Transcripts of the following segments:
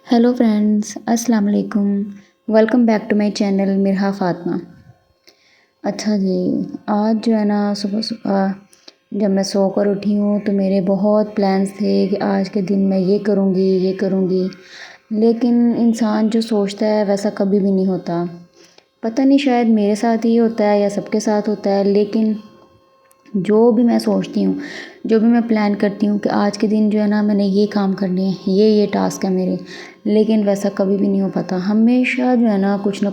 Hello friends, अस्सलाम वालेकुम। Welcome back to my channel Mirha Fatima. अच्छा जी, आज जो है ना सुबह-सुबह जब मैं सोकर उठी हूँ तो मेरे बहुत प्लान्स थे कि आज के दिन मैं ये करूँगी, ये करूँगी। लेकिन इंसान जो सोचता है वैसा कभी भी नहीं होता। पता नहीं शायद मेरे साथ ही होता है या सबके साथ होता है, लेकिन जो भी मैं सोचती हूँ, जो भी मैं प्लान करती हूँ कि आज के दिन जो है ना मैंने ये काम करने हैं, ये टास्क है मेरे, लेकिन वैसा कभी भी नहीं हो पाता। हमेशा जो है ना कुछ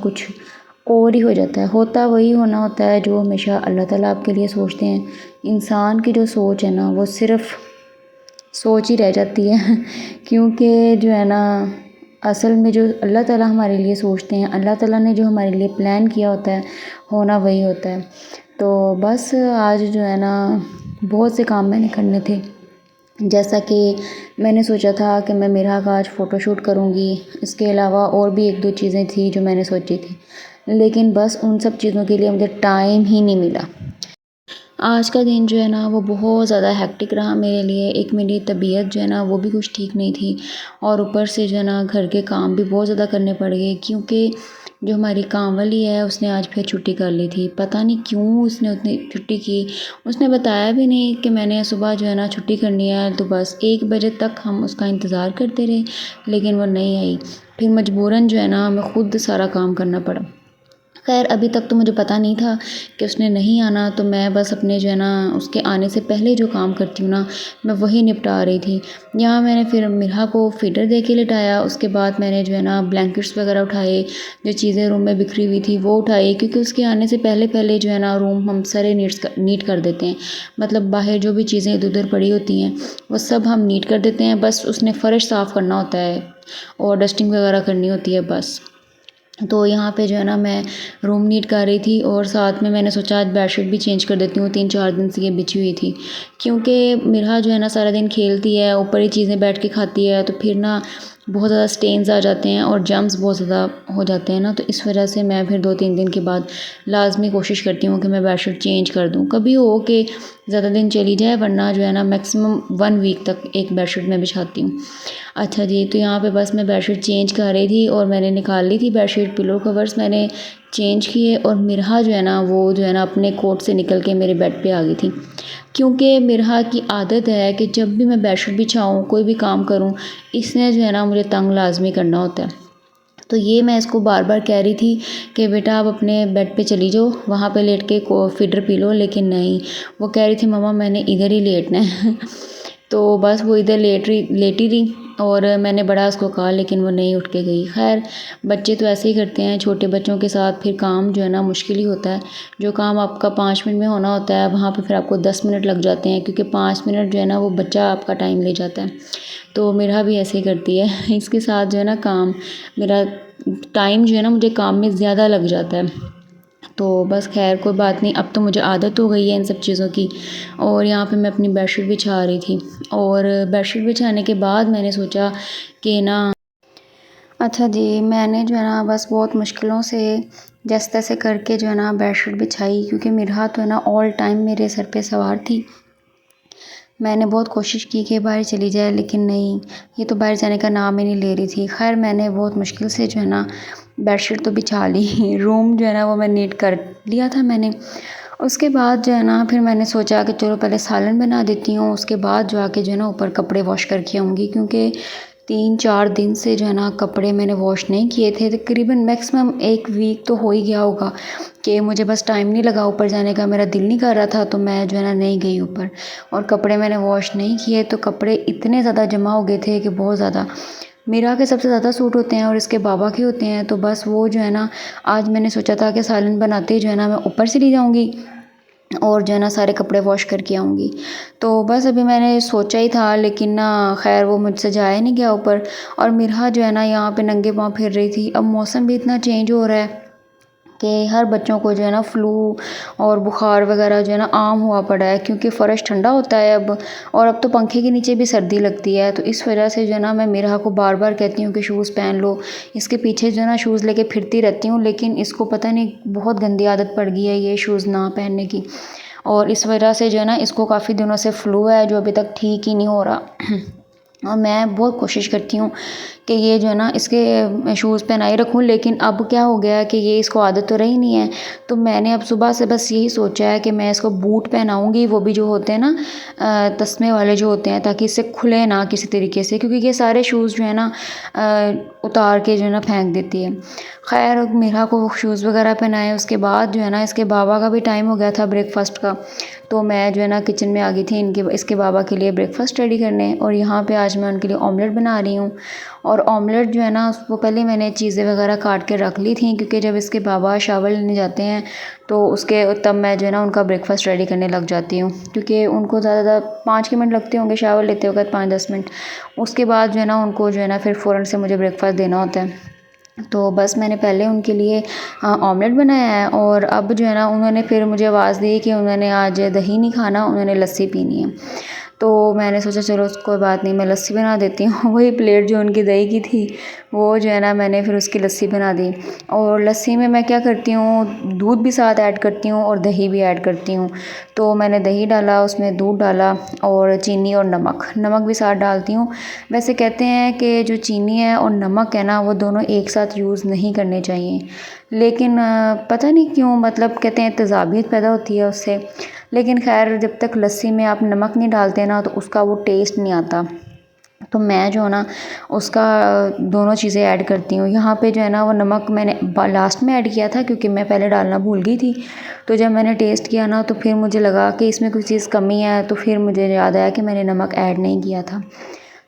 और ही हो जाता है। होता वही होना होता है जो हमेशा अल्लाह ताला आपके लिए सोचते हैं। इंसान की जो सोच है ना वो सिर्फ़ सोच ही रह जाती है क्योंकि जो है ना असल में जो अल्लाह ताला हमारे लिए सोचते हैं, अल्लाह ताला ने जो हमारे लिए प्लान किया होता है, होना वही होता है। तो बस आज जो है ना बहुत से काम मैंने करने थे। जैसा कि मैंने सोचा था कि मैं मिरहा का आज फ़ोटोशूट करूँगी। इसके अलावा और भी 1-2 चीज़ें थी जो मैंने सोची थी। लेकिन बस उन सब चीज़ों के लिए मुझे टाइम ही नहीं मिला। आज का दिन जो है ना वो बहुत ज़्यादा हेक्टिक रहा मेरे लिए। एक मेरी तबीयत जो है ना वो भी कुछ ठीक नहीं थी और ऊपर से जो है ना घर के काम भी बहुत ज़्यादा करने पड़ गए क्योंकि जो हमारी काम वाली है उसने आज फिर छुट्टी कर ली थी। पता नहीं क्यों उसने उतनी छुट्टी की। उसने बताया भी नहीं कि मैंने सुबह जो है ना छुट्टी करनी है, तो बस 1 बजे तक हम उसका इंतज़ार करते रहे, लेकिन वो नहीं आई। फिर मजबूरन जो है ना हमें खुद सारा काम करना पड़ा। ख़ैर अभी तक तो मुझे पता नहीं था कि उसने नहीं आना, तो मैं बस अपने जो है ना उसके आने से पहले जो काम करती हूँ ना मैं वही निपटा रही थी। यहाँ मैंने फिर मिरहा को फ़ीडर दे के लिटाया। उसके बाद मैंने जो है ना ब्लैंकेट्स वगैरह उठाए, जो चीज़ें रूम में बिखरी हुई थी वो उठाई, क्योंकि उसके आने से पहले जो है ना रूम हम सारे नीट कर देते हैं। मतलब बाहर जो भी चीज़ें इधर-उधर पड़ी होती हैं वो सब हम नीट कर देते हैं। बस उसने फ़र्श साफ़ करना होता है और डस्टिंग वगैरह करनी होती है बस। तो यहाँ पे जो है ना मैं रूम नीट कर रही थी और साथ में मैंने सोचा आज बेडशीट भी चेंज कर देती हूँ। 3-4 दिन से ये बिछी हुई थी, क्योंकि मिरहा जो है ना सारा दिन खेलती है, ऊपर ही चीज़ें बैठ के खाती है, तो फिर ना बहुत ज़्यादा स्टेन्स आ जाते हैं और जर्म्स बहुत ज़्यादा हो जाते हैं ना, तो इस वजह से मैं फिर 2-3 दिन के बाद लाज़मी कोशिश करती हूँ कि मैं बेडशीट चेंज कर दूँ। कभी हो कि ज़्यादा दिन चली जाए, वरना जो है ना मैक्सिमम 1 वीक तक एक बेडशीट मैं बिछाती हूँ। अच्छा जी, तो यहाँ पे बस मैं बेडशीट चेंज कर रही थी और मैंने निकाल ली थी बेडशीट, पिलो कवर्स मैंने चेंज किए और मिरहा जो है ना वो जो है ना अपने कोट से निकल के मेरे बेड पे आ गई थी। क्योंकि मिरहा की आदत है कि जब भी मैं बेडशीट बिछाऊँ, कोई भी काम करूँ, इसने जो है ना मुझे तंग लाज़मी करना होता है। तो ये मैं इसको बार-बार कह रही थी कि बेटा आप अपने बेड पे चली जाओ, वहाँ पे लेट के को फ़ीडर पी लो, लेकिन नहीं, वो कह रही थी मम्मा मैंने इधर ही लेटना है तो बस वो इधर लेटी रही और मैंने बड़ा उसको कहा, लेकिन वो नहीं उठ के गई। ख़ैर बच्चे तो ऐसे ही करते हैं, छोटे बच्चों के साथ फिर काम जो है ना मुश्किल ही होता है। जो काम आपका 5 मिनट में होना होता है, वहाँ पे फिर आपको 10 मिनट लग जाते हैं, क्योंकि 5 मिनट जो है ना वो बच्चा आपका टाइम ले जाता है। तो मेरा भी ऐसे ही करती है इसके साथ जो है ना काम मेरा टाइम जो है ना मुझे काम में ज़्यादा लग जाता है। तो बस ख़ैर कोई बात नहीं, अब तो मुझे आदत हो गई है इन सब चीज़ों की। और यहाँ पे मैं अपनी बेडशीट बिछा रही थी और बेडशीट बिछाने के बाद मैंने सोचा कि ना अच्छा जी, मैंने जो है ना बस बहुत मुश्किलों से जैसे-तैसे करके जो है ना बेडशीट बिछाई, क्योंकि मिरहा तो है ना ऑल टाइम मेरे सर पे सवार थी। मैंने बहुत कोशिश की कि बाहर चली जाए, लेकिन नहीं, ये तो बाहर जाने का नाम ही नहीं ले रही थी। ख़ैर मैंने बहुत मुश्किल से जो है ना बेडशीट तो बिछा ली रूम जो है ना वो मैं नीट कर लिया था मैंने। उसके बाद जो है ना फिर मैंने सोचा कि चलो पहले सालन बना देती हूँ, उसके बाद जो आके जो है ना ऊपर कपड़े वॉश करके आऊँगी, क्योंकि 3-4 दिन से जो है ना कपड़े मैंने वॉश नहीं किए थे। तकरीबन मैक्सिमम 1 वीक तो हो ही गया होगा कि मुझे बस टाइम नहीं लगा ऊपर जाने का, मेरा दिल नहीं कर रहा था, तो मैं जो है ना नहीं गई ऊपर और कपड़े मैंने वॉश नहीं किए। तो कपड़े इतने ज़्यादा जमा हो गए थे कि बहुत ज़्यादा। मेरा के सबसे ज़्यादा सूट होते हैं और इसके बाबा के होते हैं, तो बस वो जो है ना आज मैंने सोचा था कि सालन बनाते ही जो है ना मैं ऊपर चली जाऊँगी और जो है ना सारे कपड़े वॉश करके आऊँगी। तो बस अभी मैंने सोचा ही था, लेकिन ना ख़ैर वो मुझसे जाया नहीं गया ऊपर। और मिरहा जो है ना यहाँ पे नंगे पाँव फिर रही थी। अब मौसम भी इतना चेंज हो रहा है कि हर बच्चों को जो है ना फ्लू और बुखार वगैरह जो है ना आम हुआ पड़ा है, क्योंकि फ़र्श ठंडा होता है अब, और अब तो पंखे के नीचे भी सर्दी लगती है। तो इस वजह से जो है ना मैं मिरहा को बार बार कहती हूँ कि शूज़ पहन लो, इसके पीछे जो है ना शूज़ लेके फिरती रहती हूँ, लेकिन इसको पता नहीं बहुत गंदी आदत पड़ गई है ये शूज़ ना पहनने की। और इस वजह से जो है ना इसको काफ़ी दिनों से फ्लू है जो अभी तक ठीक ही नहीं हो रहा और मैं बहुत कोशिश करती हूँ कि ये जो है ना इसके शूज़ पहनाए रखूँ, लेकिन अब क्या हो गया है कि ये इसको आदत तो रही नहीं है। तो मैंने अब सुबह से बस यही सोचा है कि मैं इसको बूट पहनाऊँगी, वो भी जो होते हैं ना तस्मे वाले जो होते हैं, ताकि इससे खुले ना किसी तरीके से, क्योंकि ये सारे शूज़ जो है ना उतार के जो है ना फेंक देती है। खैर मेरा को शूज़ वगैरह पहनाए, उसके बाद जो है ना इसके बाबा का भी टाइम हो गया था ब्रेकफ़ास्ट का। तो मैं जो है ना किचन में आ गई थी इसके बाबा के लिए ब्रेकफ़ास्ट रेडी करने, और यहाँ पे आज मैं उनके लिए ऑमलेट बना रही हूँ। और ऑमलेट जो है ना उसको पहले मैंने चीज़ें वगैरह काट के रख ली थी, क्योंकि जब इसके बाबा शावर लेने जाते हैं तो उसके तब मैं जो है ना उनका ब्रेकफ़ास्ट रेडी करने लग जाती हूँ, क्योंकि उनको ज़्यादा 5 मिनट लगते होंगे शावर लेते वक्त, 5-10 मिनट। उसके बाद जो है ना उनको जो है ना फिर फ़ौरन से मुझे ब्रेकफ़ास्ट देना होता है। तो बस मैंने पहले उनके लिए ऑमलेट बनाया है, और अब जो है ना उन्होंने फिर मुझे आवाज़ दी कि उन्होंने आज दही नहीं खाना, उन्होंने लस्सी पीनी है। तो मैंने सोचा चलो कोई बात नहीं, मैं लस्सी बना देती हूँ। वही प्लेट जो उनकी दही की थी, वो जो है ना मैंने फिर उसकी लस्सी बना दी। और लस्सी में मैं क्या करती हूँ, दूध भी साथ ऐड करती हूँ और दही भी ऐड करती हूँ। तो मैंने दही डाला, उसमें दूध डाला और चीनी और नमक भी साथ डालती हूँ। वैसे कहते हैं कि जो चीनी है और नमक है ना, वो दोनों एक साथ यूज़ नहीं करने चाहिए, लेकिन पता नहीं क्यों, मतलब कहते हैं तेज़ाबियत पैदा होती है उससे। लेकिन खैर जब तक लस्सी में आप नमक नहीं डालते ना, तो उसका वो टेस्ट नहीं आता। तो मैं जो है ना उसका दोनों चीज़ें ऐड करती हूँ। यहाँ पे जो है ना वो नमक मैंने लास्ट में ऐड किया था, क्योंकि मैं पहले डालना भूल गई थी। तो जब मैंने टेस्ट किया ना, तो फिर मुझे लगा कि इसमें कुछ चीज़ कमी है, तो फिर मुझे याद आया कि मैंने नमक ऐड नहीं किया था।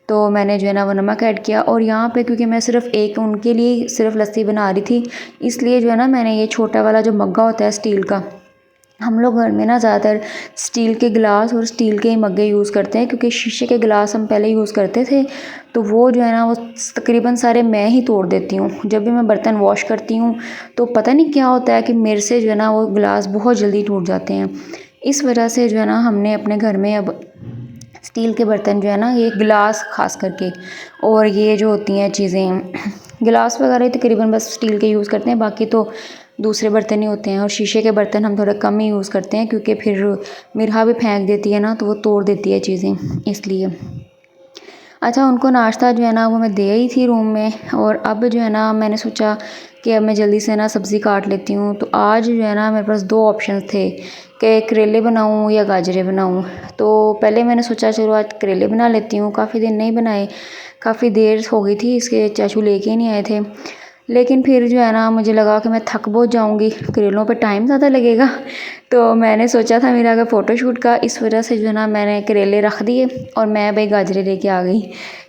तो मैंने जो है ना वो नमक ऐड किया। और यहाँ पे क्योंकि मैं सिर्फ़ एक उनके लिए सिर्फ़ लस्सी बना रही थी, इसलिए जो है ना मैंने ये छोटा वाला जो मग्गा होता है स्टील का, हम लोग घर में ना ज़्यादातर स्टील के गिलास और स्टील के ही मग्गे यूज़ करते हैं, क्योंकि शीशे के गिलास हम पहले यूज़ करते थे। तो वो जो है ना वो तकरीबन सारे मैं ही तोड़ देती हूँ। जब भी मैं बर्तन वॉश करती हूँ तो पता नहीं क्या होता है कि मेरे से जो है ना वो गिलास बहुत जल्दी टूट जाते हैं। इस वजह से जो है ना हमने अपने घर में अब स्टील के बर्तन जो है ना, ये गिलास ख़ास करके, और ये जो होती हैं चीज़ें गिलास वगैरह तकरीबन बस स्टील के यूज़ करते हैं, बाकी तो दूसरे बर्तन ही होते हैं। और शीशे के बर्तन हम थोड़ा कम ही यूज़ करते हैं, क्योंकि फिर मिरहा भी फेंक देती है ना, तो वो तोड़ देती है चीज़ें, इसलिए। अच्छा उनको नाश्ता जो है ना वो मैं दे आई थी रूम में, और अब जो है ना मैंने सोचा कि अब मैं जल्दी से ना सब्ज़ी काट लेती हूँ। तो आज जो है ना मेरे पास 2 ऑप्शन थे कि करेले बनाऊँ या गाजरें बनाऊँ। तो पहले मैंने सोचा चलो आज करेले बना लेती हूँ, काफ़ी दिन नहीं बनाए, काफ़ी देर हो गई थी, इसके चाचू लेके ही नहीं आए थे। लेकिन फिर जो है ना मुझे लगा कि मैं थक बहुत जाऊँगी, करेलों पे टाइम ज़्यादा लगेगा। तो मैंने सोचा था मेरा अगर फ़ोटोशूट का, इस वजह से जो है ना मैंने करेले रख दिए और मैं भाई गाजरें लेके आ गई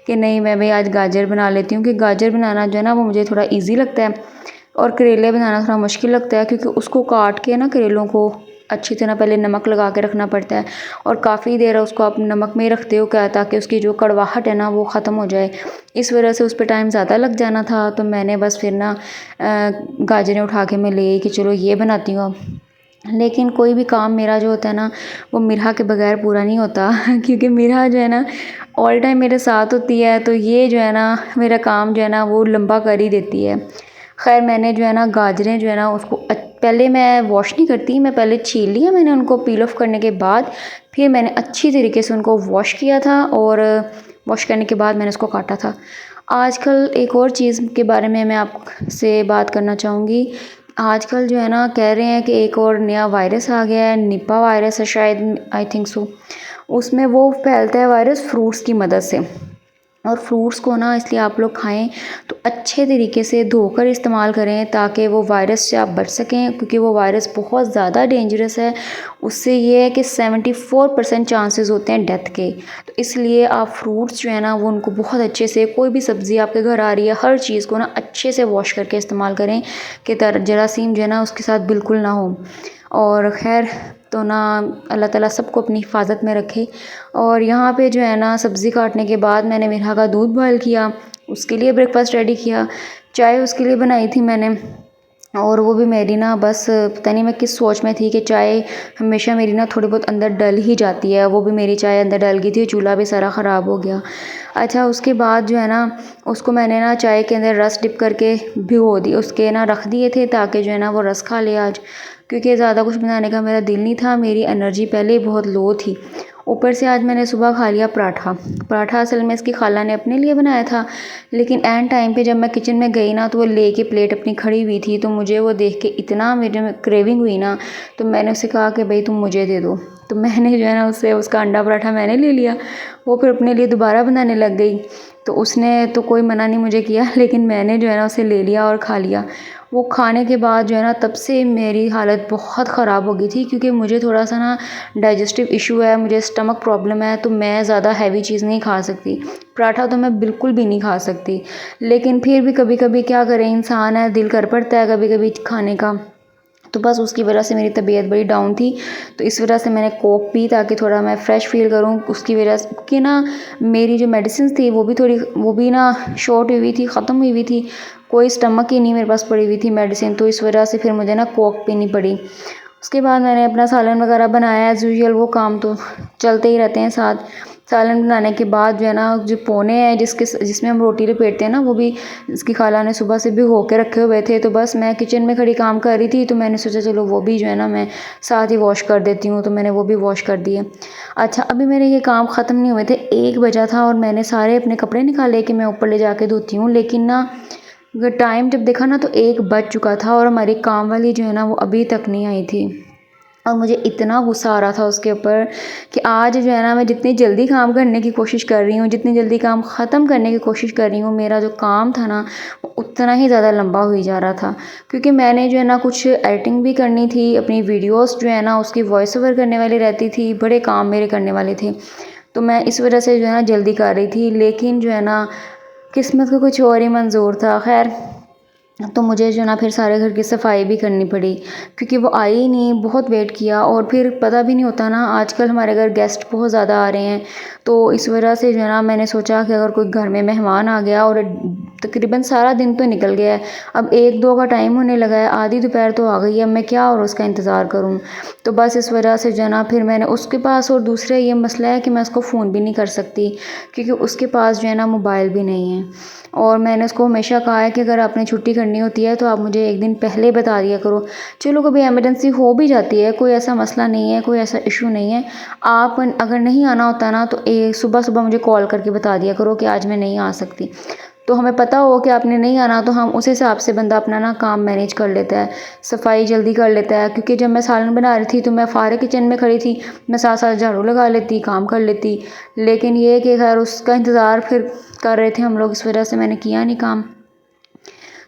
कि नहीं मैं भाई आज गाजर बना लेती हूँ, कि गाजर बनाना जो है ना वो मुझे थोड़ा ईज़ी लगता है, और करेले बनाना थोड़ा मुश्किल लगता है, क्योंकि उसको काट के ना करेलों को अच्छी तरह पहले नमक लगा के रखना पड़ता है, और काफ़ी देर उसको आप नमक में ही रखते हो क्या, ताकि उसकी जो कड़वाहट है ना वो ख़त्म हो जाए। इस वजह से उस पर टाइम ज़्यादा लग जाना था। तो मैंने बस फिर ना गाजरें उठा के मैं ले आई कि चलो ये बनाती हूँ अब। लेकिन कोई भी काम मेरा जो होता है ना वो मिरहा के बगैर पूरा नहीं होता क्योंकि मिरहा जो है ना ऑल टाइम मेरे साथ होती है, तो ये जो है ना मेरा काम जो है ना वो लंबा कर ही देती है। खैर मैंने जो है ना गाजरें जो है ना उसको पहले मैं वॉश नहीं करती, मैं पहले छील लिया मैंने उनको, पील ऑफ करने के बाद फिर मैंने अच्छी तरीके से उनको वॉश किया था, और वॉश करने के बाद मैंने उसको काटा था। आजकल एक और चीज़ के बारे में मैं आपसे बात करना चाहूँगी। आजकल जो है ना कह रहे हैं कि एक और नया वायरस आ गया है, निपा वायरस है शायद, आई थिंक सो। उसमें वो फैलता है वायरस फ्रूट्स की मदद से, और फ्रूट्स को ना इसलिए आप लोग खाएं तो अच्छे तरीके से धोकर इस्तेमाल करें, ताकि वो वायरस से आप बच सकें, क्योंकि वो वायरस बहुत ज़्यादा डेंजरस है। उससे ये है कि 74% चांसेस होते हैं डेथ के। तो इसलिए आप फ्रूट्स जो है ना वो उनको बहुत अच्छे से, कोई भी सब्ज़ी आपके घर आ रही है हर चीज़ को ना अच्छे से वॉश करके इस्तेमाल करें, कि जरासीम जो है ना उसके साथ बिल्कुल ना हो। और खैर तो ना अल्लाह ताला सबको अपनी हिफाज़त में रखे। और यहाँ पे जो है ना सब्ज़ी काटने के बाद मैंने मिरहा का दूध बॉयल किया, उसके लिए ब्रेकफ़ास्ट रेडी किया, चाय उसके लिए बनाई थी मैंने। और वो भी मेरी ना बस पता नहीं मैं किस सोच में थी कि चाय हमेशा मेरी ना थोड़ी बहुत अंदर डल ही जाती है, वो भी मेरी चाय अंदर डल गई थी, चूल्हा भी सारा ख़राब हो गया। अच्छा उसके बाद जो है ना उसको मैंने ना चाय के अंदर रस डिप करके भिगो दी, उसके ना रख दिए थे, ताकि जो है ना वो रस खा ले आज, क्योंकि ज़्यादा कुछ बनाने का मेरा दिल नहीं था, मेरी एनर्जी पहले ही बहुत लो थी। ऊपर से आज मैंने सुबह खा लिया पराठा। पराठा असल में इसकी खाला ने अपने लिए बनाया था, लेकिन एंड टाइम पे जब मैं किचन में गई ना तो वो लेके प्लेट अपनी खड़ी हुई थी, तो मुझे वो देख के इतना मेरे में क्रेविंग हुई ना, तो मैंने उससे कहा कि भाई तुम मुझे दे दो। तो मैंने जो है ना उससे उसका अंडा पराठा मैंने ले लिया, वो फिर अपने लिए दोबारा बनाने लग गई। तो उसने तो कोई मना नहीं मुझे किया, लेकिन मैंने जो है ना उसे ले लिया और खा लिया। वो खाने के बाद जो है ना तब से मेरी हालत बहुत ख़राब हो गई थी, क्योंकि मुझे थोड़ा सा ना डाइजेस्टिव इशू है, मुझे स्टमक प्रॉब्लम है, तो मैं ज़्यादा हैवी चीज़ नहीं खा सकती। पराठा तो मैं बिल्कुल भी नहीं खा सकती, लेकिन फिर भी कभी कभी क्या करें, इंसान है, दिल कर पड़ता है कभी कभी खाने का। तो बस उसकी वजह से मेरी तबीयत बड़ी डाउन थी, तो इस वजह से मैंने कोक पी ताकि थोड़ा मैं फ़्रेश फ़ील करूँ। उसकी वजह से कि ना मेरी जो मेडिसिन थी वो भी ना शॉर्ट हुई थी, ख़त्म हुई थी, कोई स्टमक ही नहीं मेरे पास पड़ी हुई थी मेडिसिन, तो इस वजह से फिर मुझे ना कोक पीनी पड़ी। उसके बाद मैंने अपना सालन वगैरह बनाया एज़ यूजुअल, वो काम तो चलते ही रहते हैं साथ। सालन बनाने के बाद जो है ना जो पोने हैं जिसमें हम रोटी लपेटते हैं ना, वो भी इसकी खाला ने सुबह से भिगो के रखे हुए थे। तो बस मैं किचन में खड़ी काम कर रही थी, तो मैंने सोचा चलो वो भी जो है ना मैं साथ ही वॉश कर देती हूँ, तो मैंने वो भी वॉश कर दिए। अच्छा, अभी मेरे ये काम ख़त्म नहीं हुए थे, 1 बजा था और मैंने सारे अपने कपड़े निकाले कि मैं ऊपर ले जाके धोती हूँ, लेकिन ना अगर टाइम जब देखा ना तो 1 बज चुका था और हमारी काम वाली जो है ना वो अभी तक नहीं आई थी। और मुझे इतना गुस्सा आ रहा था उसके ऊपर कि आज जो है ना मैं जितनी जल्दी काम करने की कोशिश कर रही हूँ, जितनी जल्दी काम ख़त्म करने की कोशिश कर रही हूँ, मेरा जो काम था ना वो उतना ही ज़्यादा लंबा हुई जा रहा था। क्योंकि मैंने जो है ना कुछ एडिटिंग भी करनी थी, अपनी वीडियोस जो है ना उसकी वॉइस ओवर करने वाली रहती थी, बड़े काम मेरे करने वाले थे। तो मैं इस वजह से जो है ना जल्दी कर रही थी, लेकिन जो है ना किस्मत को कुछ और ही मंजूर था। खैर, तो मुझे जो ना फिर सारे घर की सफाई भी करनी पड़ी, क्योंकि वो आई ही नहीं, बहुत वेट किया। और फिर पता भी नहीं होता ना, आजकल हमारे घर गेस्ट बहुत ज़्यादा आ रहे हैं, तो इस वजह से जो है ना मैंने सोचा कि अगर कोई घर में मेहमान आ गया और तकरीबन सारा दिन तो निकल गया है, अब 1-2 का टाइम होने लगा है, आधी दोपहर तो आ गई है, मैं क्या और उसका इंतज़ार करूँ। तो बस इस वजह से जो है ना फिर मैंने उसके पास, और दूसरा ये मसला है कि मैं उसको फ़ोन भी नहीं कर सकती, क्योंकि उसके पास जो है ना मोबाइल भी नहीं है। और मैंने उसको हमेशा कहा है कि अगर आपने छुट्टी करनी होती है तो आप मुझे 1 दिन पहले बता दिया करो। चलो कभी इमरजेंसी हो भी जाती है, कोई ऐसा मसला नहीं है, कोई ऐसा इशू नहीं है। आप अगर नहीं आना होता ना तो सुबह-सुबह मुझे कॉल करके बता दिया करो कि आज मैं नहीं आ सकती। तो हमें पता हो कि आपने नहीं आना, तो हम उस हिसाब से बंदा अपना ना काम मैनेज कर लेता है, सफाई जल्दी कर लेता है। क्योंकि जब मैं सालन बना रही थी तो मैं फारे किचन में खड़ी थी, मैं साथ-साथ झाड़ू लगा लेती, काम कर लेती। लेकिन ये कि खैर उसका इंतज़ार फिर कर रहे थे हम लोग, इस वजह से मैंने किया नहीं काम।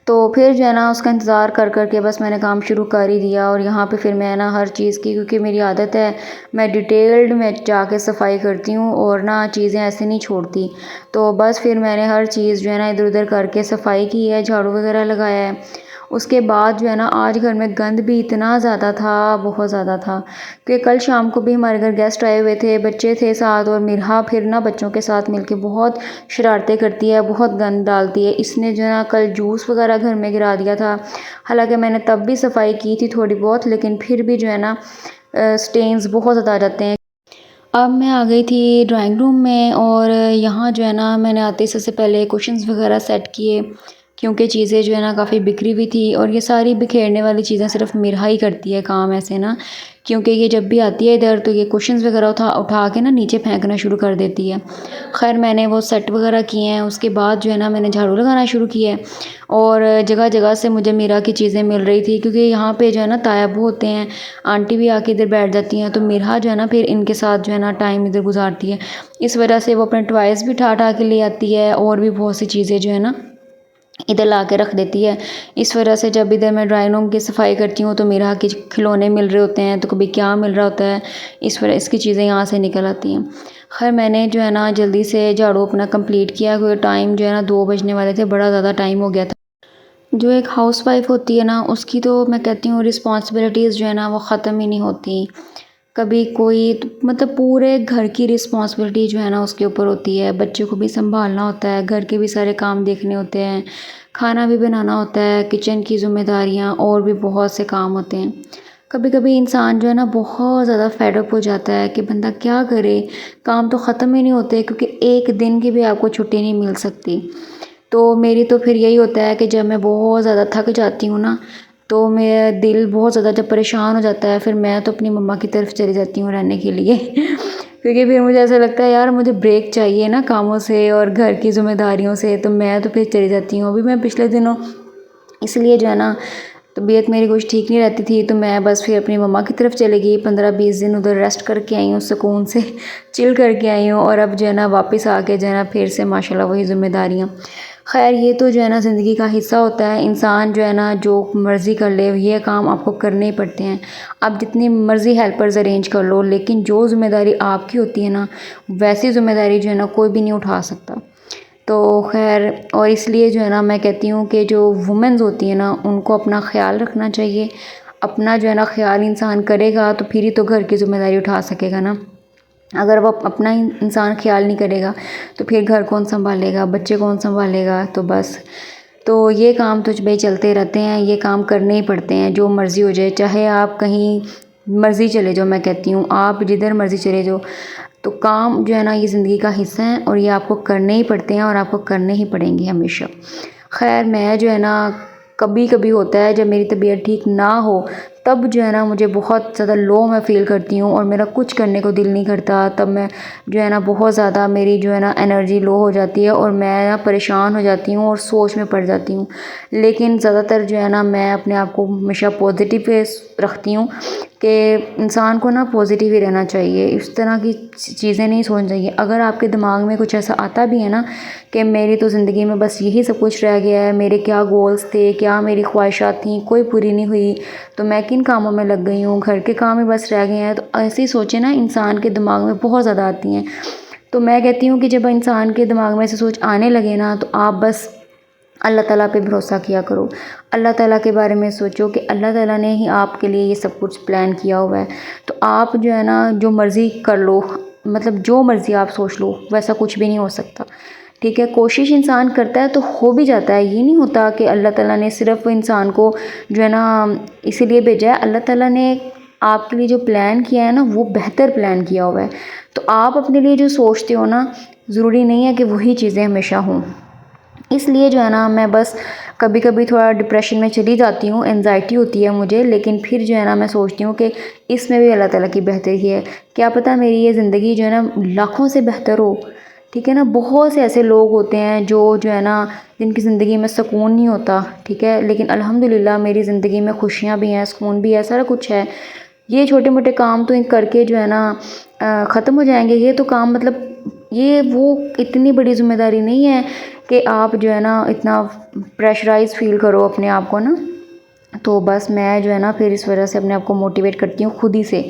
तो फिर जो है ना उसका इंतज़ार कर कर के बस मैंने काम शुरू कर ही दिया। और यहाँ पे फिर मैं ना हर चीज़ की, क्योंकि मेरी आदत है, मैं डिटेल्ड में जाके सफाई करती हूँ और ना चीज़ें ऐसे नहीं छोड़ती। तो बस फिर मैंने हर चीज़ जो है ना इधर-उधर करके सफाई की है, झाड़ू वगैरह लगाया है। उसके बाद जो है ना आज घर में गंद भी इतना ज़्यादा था, बहुत ज़्यादा था, कि कल शाम को भी हमारे घर गेस्ट आए हुए थे, बच्चे थे साथ, और मिरहा फिर ना बच्चों के साथ मिलके बहुत शरारतें करती है, बहुत गंद डालती है। इसने जो है ना कल जूस वगैरह घर में गिरा दिया था। हालांकि मैंने तब भी सफाई की थी थोड़ी बहुत, लेकिन फिर भी जो है ना स्टेन्स बहुत ज़्यादा आ जाते हैं। अब मैं आ गई थी ड्राइंग रूम में, और यहाँ जो है ना मैंने आते ही सबसे पहले कुशन्स वगैरह सेट किए, क्योंकि चीज़ें जो है ना काफ़ी बिखरी हुई थी। और ये सारी बिखेरने वाली चीज़ें सिर्फ मिरहा ही करती है काम ऐसे ना, क्योंकि ये जब भी आती है इधर तो ये कुशन्स वगैरह उठा उठा के ना नीचे फेंकना शुरू कर देती है। खैर मैंने वो सेट वगैरह किए हैं, उसके बाद जो है ना मैंने झाड़ू लगाना शुरू किया है। और जगह जगह से मुझे मिरहा की चीज़ें मिल रही थी, क्योंकि यहाँ पे जो है ना तायाब होते हैं, आंटी भी आके इधर बैठ जाती हैं, तो मिरहा जो है ना फिर इनके साथ जो है ना टाइम इधर गुजारती है। इस वजह से वो अपने टॉयज़ भी उठा उठा के ले आती है, और भी बहुत सी चीज़ें जो है ना इधर ला के रख देती है। इस वजह से जब इधर मैं ड्राइंग रूम की सफाई करती हूँ तो मिरहा के खिलौने मिल रहे होते हैं, तो कभी क्या मिल रहा होता है, इस वजह इसकी चीज़ें यहाँ से निकल आती हैं। खैर मैंने जो है ना जल्दी से झाड़ू अपना कंप्लीट किया, क्योंकि टाइम जो है ना 2 बजने वाले थे, बड़ा ज़्यादा टाइम हो गया था। जो एक हाउसवाइफ होती है ना, उसकी तो मैं कहती हूँ रिस्पॉन्सिबिलिटीज़ जो है ना वो ख़त्म ही नहीं होती। कभी कोई मतलब पूरे घर की रिस्पॉन्सिबिलिटी जो है ना उसके ऊपर होती है, बच्चों को भी संभालना होता है, घर के भी सारे काम देखने होते हैं, खाना भी बनाना होता है, किचन की ज़िम्मेदारियाँ, और भी बहुत से काम होते हैं। कभी कभी इंसान जो है ना बहुत ज़्यादा फेड अप हो जाता है कि बंदा क्या करे, काम तो ख़त्म ही नहीं होते, क्योंकि एक दिन की भी आपको छुट्टी नहीं मिल सकती। तो मेरी तो फिर यही होता है कि जब मैं बहुत ज़्यादा थक जाती हूँ ना, तो मेरा दिल बहुत ज़्यादा जब परेशान हो जाता है, फिर मैं तो अपनी मम्मा की तरफ चली जाती हूँ रहने के लिए। क्योंकि फिर मुझे ऐसा लगता है यार मुझे ब्रेक चाहिए ना कामों से और घर की ज़िम्मेदारियों से, तो मैं तो फिर चली जाती हूँ। अभी मैं पिछले दिनों इसलिए जो है ना तबीयत मेरी कुछ ठीक नहीं रहती थी, तो मैं बस फिर अपनी मम्मा की तरफ चली गई। 15-20 दिन उधर रेस्ट करके आई हूँ, सुकून से चिल करके आई हूँ, और अब जो है ना वापस आके जो है ना फिर से माशाल्लाह वही ज़िम्मेदारियाँ। खैर ये तो जो है ना ज़िंदगी का हिस्सा होता है। इंसान जो है ना जो मर्ज़ी कर ले, ये काम आपको करने ही पड़ते हैं। आप जितनी मर्ज़ी हेल्पर्स अरेंज कर लो, लेकिन जो ज़िम्मेदारी आपकी होती है ना, वैसी ज़िम्मेदारी जो है ना कोई भी नहीं उठा सकता। तो खैर, और इसलिए जो है ना मैं कहती हूँ कि जो वुमेन्स होती हैं ना, उनको अपना ख़्याल रखना चाहिए। अपना जो है ना ख़्याल इंसान करेगा तो फिर ही तो घर की ज़िम्मेदारी उठा सकेगा ना। अगर वो अपना इंसान ख़्याल नहीं करेगा तो फिर घर कौन संभालेगा, बच्चे कौन संभालेगा। तो बस, तो ये काम तो भाई चलते रहते हैं, ये काम करने ही पड़ते हैं, जो मर्ज़ी हो जाए। चाहे आप कहीं मर्ज़ी चले जाओ, मैं कहती हूँ आप जिधर मर्ज़ी चले जाओ, तो काम जो है ना ये ज़िंदगी का हिस्सा है और ये आपको करने ही पड़ते हैं और आपको करने ही पड़ेंगे हमेशा। खैर मैं जो है ना कभी कभी होता है जब मेरी तबीयत ठीक ना हो, तब जो है ना मुझे बहुत ज़्यादा लो मैं फ़ील करती हूँ और मेरा कुछ करने को दिल नहीं करता। तब मैं जो है ना बहुत ज़्यादा मेरी जो है ना एनर्जी लो हो जाती है और मैं ना परेशान हो जाती हूँ और सोच में पड़ जाती हूँ। लेकिन ज़्यादातर जो है ना मैं अपने आप को हमेशा पॉजिटिव रखती हूँ कि इंसान को ना पॉजिटिव ही रहना चाहिए, इस तरह की चीज़ें नहीं सोचनी चाहिए। अगर आपके दिमाग में कुछ ऐसा आता भी है ना कि मेरी तो ज़िंदगी में बस यही सब कुछ रह गया है, मेरे क्या गोल्स थे, क्या मेरी ख्वाहिशात थी, कोई पूरी नहीं हुई, तो मैं किन कामों में लग गई हूँ, घर के काम ही बस रह गए हैं, तो ऐसी सोचें ना इंसान के दिमाग में बहुत ज़्यादा आती हैं। तो मैं कहती हूँ कि जब इंसान के दिमाग में ऐसे सोच आने लगे ना, तो आप बस अल्लाह ताला पे भरोसा किया करो। अल्लाह ताला के बारे में सोचो कि अल्लाह ताला ने ही आपके लिए ये सब कुछ प्लान किया हुआ है। तो आप जो है ना जो मर्ज़ी कर लो, मतलब जो मर्ज़ी आप सोच लो, वैसा कुछ भी नहीं हो सकता। ठीक है, कोशिश इंसान करता है तो हो भी जाता है। ये नहीं होता कि अल्लाह ताला ने सिर्फ़ इंसान को जो है ना इसीलिए भेजा है। अल्लाह ताला ने आपके लिए जो प्लान किया है ना, वो बेहतर प्लान किया हुआ है। तो आप अपने लिए जो सोचते हो ना, ज़रूरी नहीं है कि वही चीज़ें हमेशा हों। इसलिए जो है ना मैं बस कभी कभी थोड़ा डिप्रेशन में चली जाती हूँ, एंजाइटी होती है मुझे, लेकिन फिर जो है ना मैं सोचती हूँ कि इसमें भी अल्लाह ताला की बेहतरी है। क्या पता मेरी ये ज़िंदगी जो है ना लाखों से बेहतर हो। ठीक है ना, बहुत से ऐसे लोग होते हैं जो है ना जिनकी ज़िंदगी में सुकून नहीं होता। ठीक है, लेकिन अल्हम्दुलिल्लाह मेरी ज़िंदगी में खुशियाँ भी हैं, सुकून भी है, सारा कुछ है। ये छोटे मोटे काम तो इन करके जो है ना ख़त्म हो जाएंगे। ये तो काम मतलब ये वो इतनी बड़ी ज़िम्मेदारी नहीं है कि आप जो है ना इतना प्रेशराइज़ फ़ील करो अपने आप को ना। तो बस मैं जो है ना फिर इस वजह से अपने आप को मोटिवेट करती हूँ खुद ही से।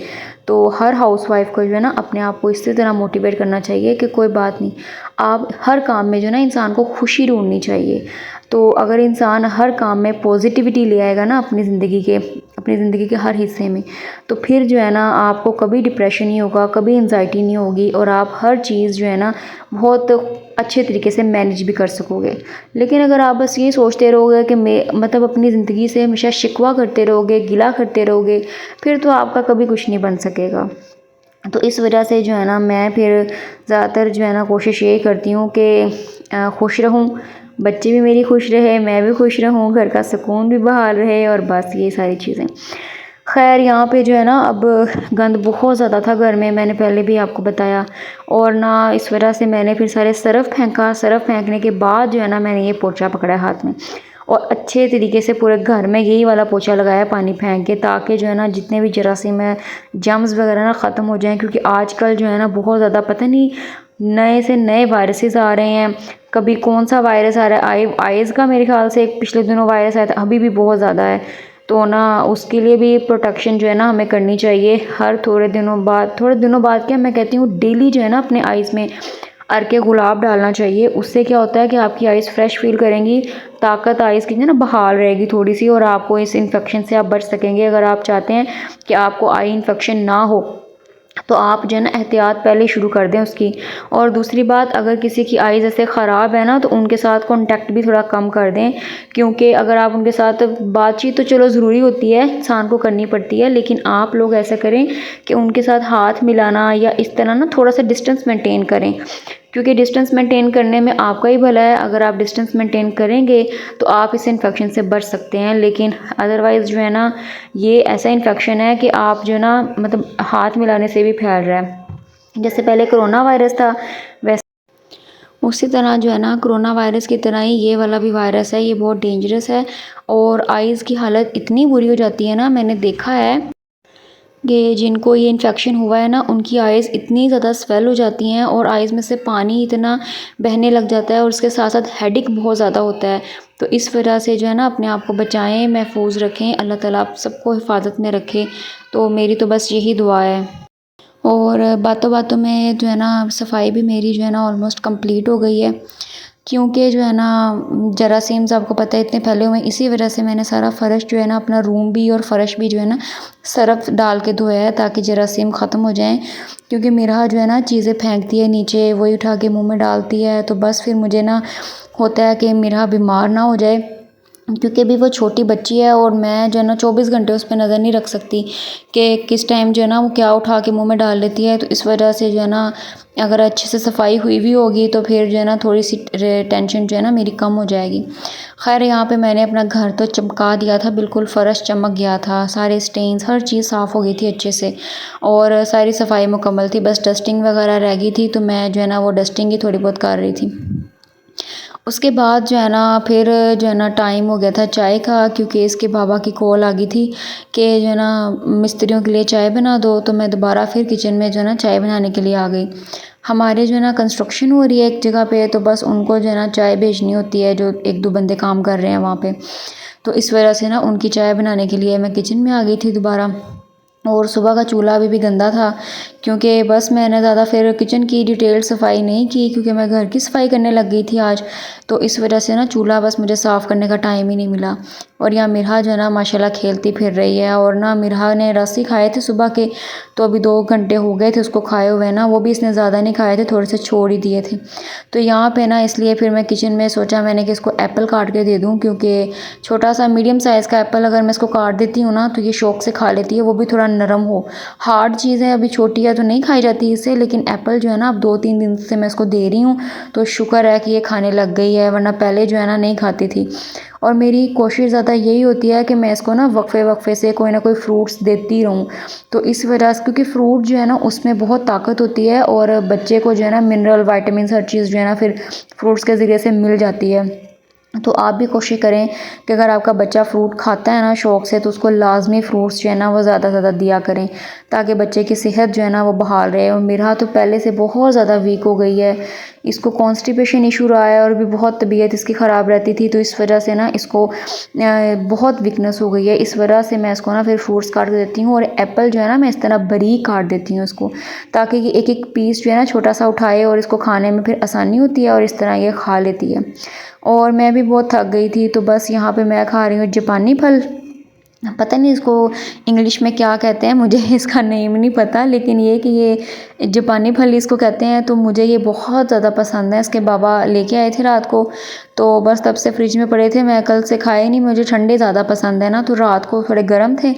तो हर हाउसवाइफ को जो है ना अपने आप को इसी तरह मोटिवेट करना चाहिए कि कोई बात नहीं, आप हर काम में जो है ना इंसान को खुशी ढूंढनी चाहिए। तो अगर इंसान हर काम में पॉजिटिविटी ले आएगा ना अपनी ज़िंदगी के हर हिस्से में, तो फिर जो है ना आपको कभी डिप्रेशन नहीं होगा, कभी एंजाइटी नहीं होगी, और आप हर चीज़ जो है ना बहुत अच्छे तरीके से मैनेज भी कर सकोगे। लेकिन अगर आप बस ये सोचते रहोगे कि मैं मतलब अपनी ज़िंदगी से हमेशा शिकवा करते रहोगे, गिला करते रहोगे, फिर तो आपका कभी कुछ नहीं बन सकेगा। तो इस वजह से जो है ना मैं फिर ज़्यादातर जो है ना कोशिश यही करती हूँ कि खुश रहूँ, बच्चे भी मेरी खुश रहे, मैं भी खुश रहूँ, घर का सुकून भी बहाल रहे, और बस ये सारी चीज़ें। खैर यहाँ पे जो है ना अब गंद बहुत ज़्यादा था घर में, मैंने पहले भी आपको बताया, और ना इस वजह से मैंने फिर सारे सरफ़ फेंका। सरफ़ फेंकने के बाद जो है ना मैंने ये पोछा पकड़ा हाथ में और अच्छे तरीके से पूरे घर में यही वाला पोछा लगाया पानी फेंक के, ताकि जो है ना जितने भी जरासीम है, जर्म्स वगैरह ना ख़त्म हो जाएं। क्योंकि आजकल जो है ना बहुत ज़्यादा पता नहीं नए से नए वायरसेस आ रहे हैं। कभी कौन सा वायरस आ रहा है, आइज़ का मेरे ख्याल से एक पिछले दिनों वायरस आया था, अभी भी बहुत ज़्यादा है। तो ना उसके लिए भी प्रोटेक्शन जो है ना हमें करनी चाहिए। हर थोड़े दिनों बाद क्या, मैं कहती हूँ डेली जो है ना अपने आइज़ में अर्के गुलाब डालना चाहिए। उससे क्या होता है कि आपकी आइज़ फ्रेश फील करेंगी, ताकत आइज़ की ना बहाल रहेगी थोड़ी सी, और आपको इस इन्फेक्शन से आप बच सकेंगे। अगर आप चाहते हैं कि आपको आई इन्फेक्शन ना हो, तो आप जो है ना एहतियात पहले शुरू कर दें उसकी। और दूसरी बात, अगर किसी की आइज़ ऐसे ख़राब है ना, तो उनके साथ कांटेक्ट भी थोड़ा कम कर दें। क्योंकि अगर आप उनके साथ बातचीत तो चलो ज़रूरी होती है, इंसान को करनी पड़ती है, लेकिन आप लोग ऐसा करें कि उनके साथ हाथ मिलाना या इस तरह ना थोड़ा सा डिस्टेंस मेंटेन करें। क्योंकि डिस्टेंस मेंटेन करने में आपका ही भला है। अगर आप डिस्टेंस मेंटेन करेंगे तो आप इस इन्फेक्शन से बच सकते हैं। लेकिन अदरवाइज़ जो है ना ये ऐसा इन्फेक्शन है कि आप जो है ना मतलब हाथ मिलाने से भी फैल रहा है। जैसे पहले कोरोना वायरस था, वैसे उसी तरह जो है ना कोरोना वायरस की तरह ही ये वाला भी वायरस है, ये बहुत डेंजरस है। और आइज़ की हालत इतनी बुरी हो जाती है ना, मैंने देखा है कि जिनको ये इन्फेक्शन हुआ है ना, उनकी आइज़ इतनी ज़्यादा स्वेल हो जाती हैं और आइज़ में से पानी इतना बहने लग जाता है और उसके साथ साथ हेडेक बहुत ज़्यादा होता है। तो इस वजह से जो है ना अपने आप को बचाएं, महफूज रखें, अल्लाह ताला आप सबको हिफाजत में रखे। तो मेरी तो बस यही दुआ है। और बातों बातों में जो है ना सफाई भी मेरी जो है ना ऑलमोस्ट कंप्लीट हो गई है, क्योंकि जो है ना जरासीम्स आपको पता है इतने फैले हुए हैं। इसी वजह से मैंने सारा फ़र्श जो है ना, अपना रूम भी और फ़र्श भी जो है ना सर्फ़ डाल के धोया है, ताकि जरासीम ख़त्म हो जाएं। क्योंकि मेरा जो है ना चीज़ें फेंकती है नीचे, वही उठा के मुँह में डालती है, तो बस फिर मुझे ना होता है कि मेरा बीमार ना हो जाए, क्योंकि अभी वो छोटी बच्ची है और मैं जो है ना 24 घंटे उस पे नज़र नहीं रख सकती कि किस टाइम जो है ना वो क्या उठा के मुंह में डाल लेती है। तो इस वजह से जो है ना अगर अच्छे से सफाई हुई भी होगी तो फिर जो है ना थोड़ी सी टेंशन जो है ना मेरी कम हो जाएगी। खैर यहाँ पे मैंने अपना घर तो चमका दिया था, बिल्कुल फ़र्श चमक गया था, सारे स्टेन्स हर चीज़ साफ़ हो गई थी अच्छे से और सारी सफाई मुकम्मल थी। बस डस्टिंग वगैरह रह गई थी, तो मैं जो है ना वो डस्टिंग ही थोड़ी बहुत कर रही थी। उसके बाद जो है ना फिर जो है ना टाइम हो गया था चाय का, क्योंकि इसके बाबा की कॉल आ गई थी कि जो है ना मिस्त्रियों के लिए चाय बना दो। तो मैं दोबारा फिर किचन में जो है ना चाय बनाने के लिए आ गई। हमारे जो है ना कंस्ट्रक्शन हो रही है एक जगह पे, तो बस उनको जो है ना चाय भेजनी होती है, जो एक दो बंदे काम कर रहे हैं वहाँ पे। तो इस वजह से ना उनकी चाय बनाने के लिए मैं किचन में आ गई थी दोबारा। और सुबह का चूल्हा अभी भी गंदा था, क्योंकि बस मैंने ज़्यादा फिर किचन की डिटेल सफाई नहीं की, क्योंकि मैं घर की सफाई करने लग गई थी आज। तो इस वजह से ना चूल्हा बस मुझे साफ़ करने का टाइम ही नहीं मिला। और यहाँ मिरहा जो है ना माशाल्लाह खेलती फिर रही है, और ना मिरहा ने रस ही खाए थे सुबह के, तो अभी 2 घंटे हो गए थे उसको खाए हुए ना, वो भी इसने ज़्यादा नहीं खाए थे, थोड़े से छोड़ ही दिए थे। तो यहाँ पे ना इसलिए फिर मैं किचन में सोचा मैंने कि इसको एप्पल काट के दे दूँ, क्योंकि छोटा सा मीडियम साइज़ का एप्पल अगर मैं इसको काट देती हूँ ना तो ये शौक़ से खा लेती है, वो भी थोड़ा नरम हो। हार्ड चीज़ है, अभी छोटी है तो नहीं खाई जाती इससे, लेकिन एप्पल जो है ना अब 2-3 दिन से मैं इसको दे रही हूँ, तो शुक्र है कि ये खाने लग गई है, वरना पहले जो है ना नहीं खाती थी। और मेरी कोशिश ज़्यादा यही होती है कि मैं इसको ना वक्फे वक्फे से कोई ना कोई फ्रूट्स देती रहूँ। तो इस वजह से, क्योंकि फ्रूट जो है ना उसमें बहुत ताकत होती है, और बच्चे को जो है ना मिनरल विटामिन हर चीज़ जो है ना फिर फ्रूट्स के ज़रिए से मिल जाती है। तो आप भी कोशिश करें कि अगर आपका बच्चा फ्रूट खाता है ना शौक़ से, तो उसको लाजमी फ्रूट्स जो है ना वो ज़्यादा से ज़्यादा दिया करें, ताकि बच्चे की सेहत जो है ना वो बहाल रहे। और मेरा तो पहले से बहुत ज़्यादा वीक हो गई है, इसको कॉन्स्टिपेशन इशू रहा है और भी बहुत तबीयत इसकी ख़राब रहती थी, तो इस वजह से ना इसको बहुत वीकनेस हो गई है। इस वजह से मैं इसको ना फिर फ्रूट्स काट के देती हूँ, और एप्पल जो है ना मैं इस तरह बारीक काट देती हूँ इसको, ताकि ये एक एक पीस जो है ना छोटा सा उठाए और इसको खाने में फिर आसानी होती है, और इस तरह ये खा लेती है। और मैं भी बहुत थक गई थी, तो बस यहाँ पे मैं खा रही हूँ जापानी फल। पता नहीं इसको इंग्लिश में क्या कहते हैं, मुझे इसका नेम नहीं पता, लेकिन ये कि ये जापानी फल इसको कहते हैं। तो मुझे ये बहुत ज़्यादा पसंद है, इसके बाबा लेके आए थे रात को, तो बस तब से फ्रिज में पड़े थे, मैं कल से खाए नहीं। मुझे ठंडे ज़्यादा पसंद है ना, तो रात को थोड़े गर्म थे,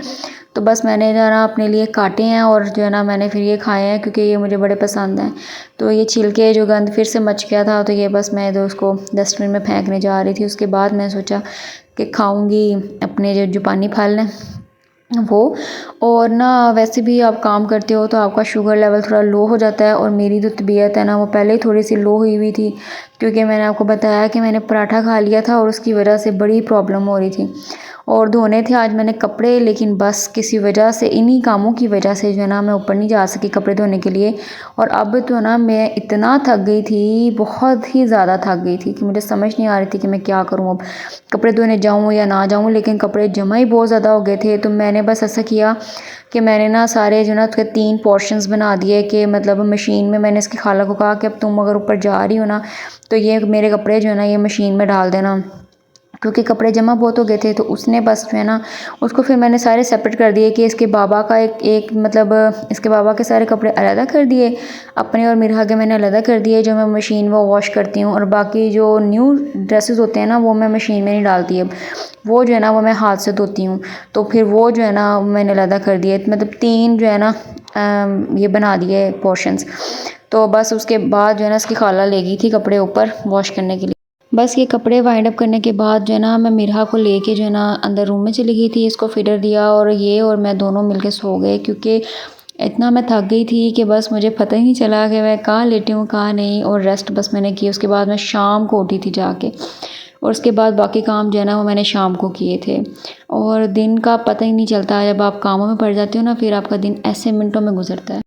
तो बस मैंने जो है ना अपने लिए काटे हैं, और जो है ना मैंने फिर ये खाए हैं, क्योंकि ये मुझे बड़े पसंद हैं। तो ये छिलके जो गंद फिर से मच गया था, तो ये बस मैं तो उसको डस्टबिन में फेंकने जा रही थी। उसके बाद मैं सोचा कि खाऊंगी अपने जो जापानी फल हैं वो। और ना वैसे भी आप काम करते हो तो आपका शुगर लेवल थोड़ा लो हो जाता है, और मेरी जो तबीयत है ना वो पहले ही थोड़ी सी लो हुई थी, क्योंकि मैंने आपको बताया कि मैंने पराठा खा लिया था, और उसकी वजह से बड़ी प्रॉब्लम हो रही थी। और धोने थे आज मैंने कपड़े, लेकिन बस किसी वजह से, इन्हीं कामों की वजह से जो है ना मैं ऊपर नहीं जा सकी कपड़े धोने के लिए। और अब तो ना मैं इतना थक गई थी, बहुत ही ज़्यादा थक गई थी, कि मुझे समझ नहीं आ रही थी कि मैं क्या करूँ, अब कपड़े धोने जाऊँ या ना जाऊँ। लेकिन कपड़े जमा ही बहुत ज़्यादा हो गए थे, तो मैंने बस ऐसा किया कि मैंने ना सारे जो ना उसके 3 पोर्शंस बना दिए, कि मतलब मशीन में मैंने इसकी खाला को कहा कि अब तुम अगर ऊपर जा रही हो ना, तो ये मेरे कपड़े जो है ना ये मशीन में डाल देना, क्योंकि कपड़े जमा बहुत हो गए थे। तो उसने बस जो है ना उसको फिर मैंने सारे सेपरेट कर दिए, कि इसके बाबा का एक मतलब इसके बाबा के सारे कपड़े अलग कर दिए, अपने और मिरहा के मैंने अलग कर दिए, जो मैं मशीन वो वॉश करती हूँ। और बाकी जो न्यू ड्रेसेस होते हैं ना वो मैं मशीन में नहीं डालती, अब वो जो है ना वो मैं हाथ से धोती हूँ। तो फिर वो जो है ना मैंने अलग कर दिए, मतलब 3 जो है ना ये बना दिए पोर्शंस। तो बस उसके बाद जो है ना इसकी खाला ले गई थी कपड़े ऊपर वॉश करने के लिए। बस ये कपड़े वाइंड अप करने के बाद जो है ना मैं मिरहा को लेके जो है ना अंदर रूम में चली गई थी, इसको फीडर दिया, और ये और मैं दोनों मिलके सो गए, क्योंकि इतना मैं थक गई थी कि बस मुझे पता ही नहीं चला कि मैं कहाँ लेटी हूँ कहाँ नहीं, और रेस्ट बस मैंने की। उसके बाद मैं शाम को उठी थी जाके, और उसके बाद बाकी काम जो है ना वो मैंने शाम को किए थे। और दिन का पता ही नहीं चलता, जब आप कामों में पड़ जाते हो ना फिर आपका दिन ऐसे मिनटों में गुजरता है।